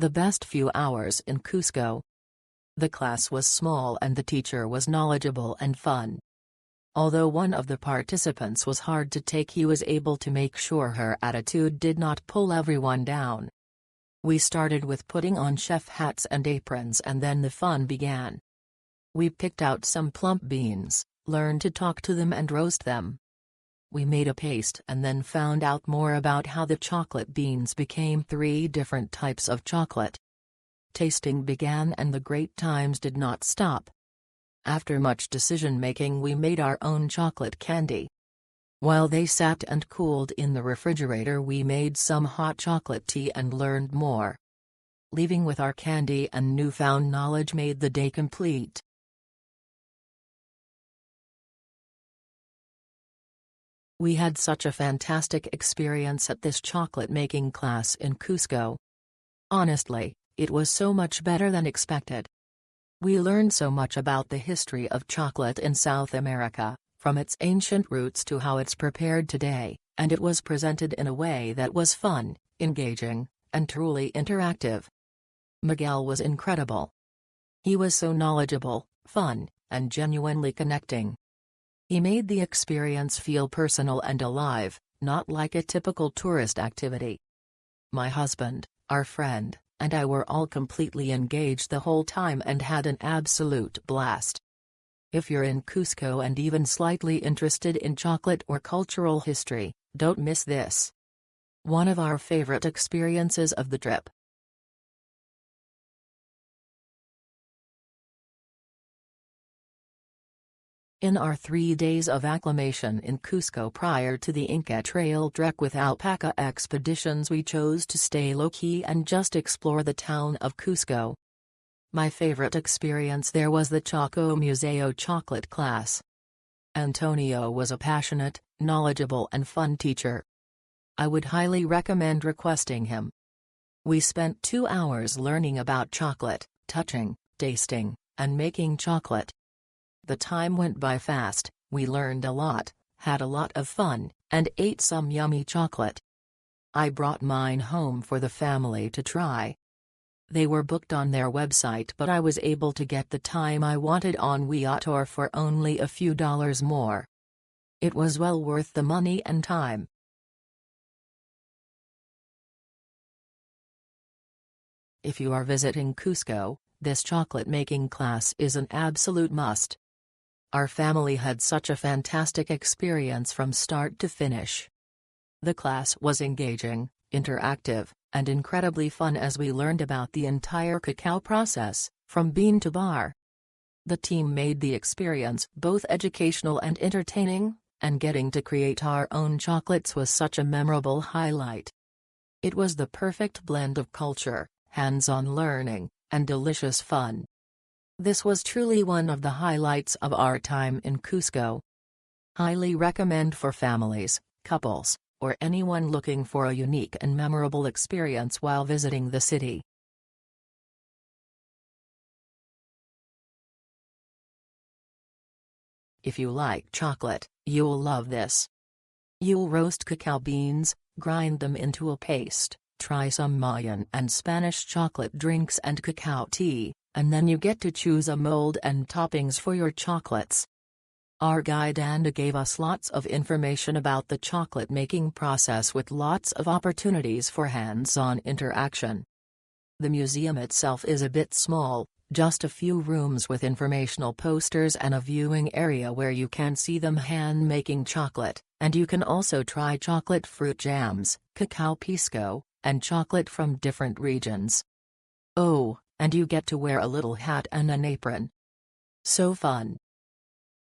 The best few hours in Cusco. The class was small and the teacher was knowledgeable and fun. Although one of the participants was hard to take, he was able to make sure her attitude did not pull everyone down. We started with putting on chef hats and aprons, and then the fun began. We picked out some plump beans, learned to talk to them and roast them. We made a paste and then found out more about how the chocolate beans became 3 different types of chocolate. Tasting began and the great times did not stop. After much decision-making, we made our own chocolate candy. While they sat and cooled in the refrigerator, we made some hot chocolate tea and learned more. Leaving with our candy and newfound knowledge made the day complete. We had such a fantastic experience at this chocolate-making class in Cusco. Honestly, it was so much better than expected. We learned so much about the history of chocolate in South America, from its ancient roots to how it's prepared today, and it was presented in a way that was fun, engaging, and truly interactive. Miguel was incredible. He was so knowledgeable, fun, and genuinely connecting. He made the experience feel personal and alive, not like a typical tourist activity. My husband, our friend, and I were all completely engaged the whole time and had an absolute blast. If you're in Cusco and even slightly interested in chocolate or cultural history, don't miss this. One of our favorite experiences of the trip. In our 3 days of acclimation in Cusco prior to the Inca Trail trek with alpaca expeditions, we chose to stay low-key and just explore the town of Cusco. My favorite experience there was the ChocoMuseo chocolate class. Antonio was a passionate, knowledgeable and fun teacher. I would highly recommend requesting him. We spent 2 hours learning about chocolate, touching, tasting, and making chocolate. The time went by fast, we learned a lot, had a lot of fun, and ate some yummy chocolate. I brought mine home for the family to try. They were booked on their website, but I was able to get the time I wanted on Viator for only a few dollars more. It was well worth the money and time. If you are visiting Cusco, this chocolate-making class is an absolute must. Our family had such a fantastic experience from start to finish. The class was engaging, interactive, and incredibly fun as we learned about the entire cacao process, from bean to bar. The team made the experience both educational and entertaining, and getting to create our own chocolates was such a memorable highlight. It was the perfect blend of culture, hands-on learning, and delicious fun. This was truly one of the highlights of our time in Cusco. Highly recommend for families, couples, or anyone looking for a unique and memorable experience while visiting the city. If you like chocolate, you'll love this. You'll roast cacao beans, grind them into a paste, try some Mayan and Spanish chocolate drinks and cacao tea, and then you get to choose a mold and toppings for your chocolates. Our guide Anna gave us lots of information about the chocolate making process with lots of opportunities for hands-on interaction. The museum itself is a bit small, just a few rooms with informational posters and a viewing area where you can see them hand-making chocolate, and you can also try chocolate fruit jams, cacao pisco, and chocolate from different regions. Oh, and you get to wear a little hat and an apron. So fun.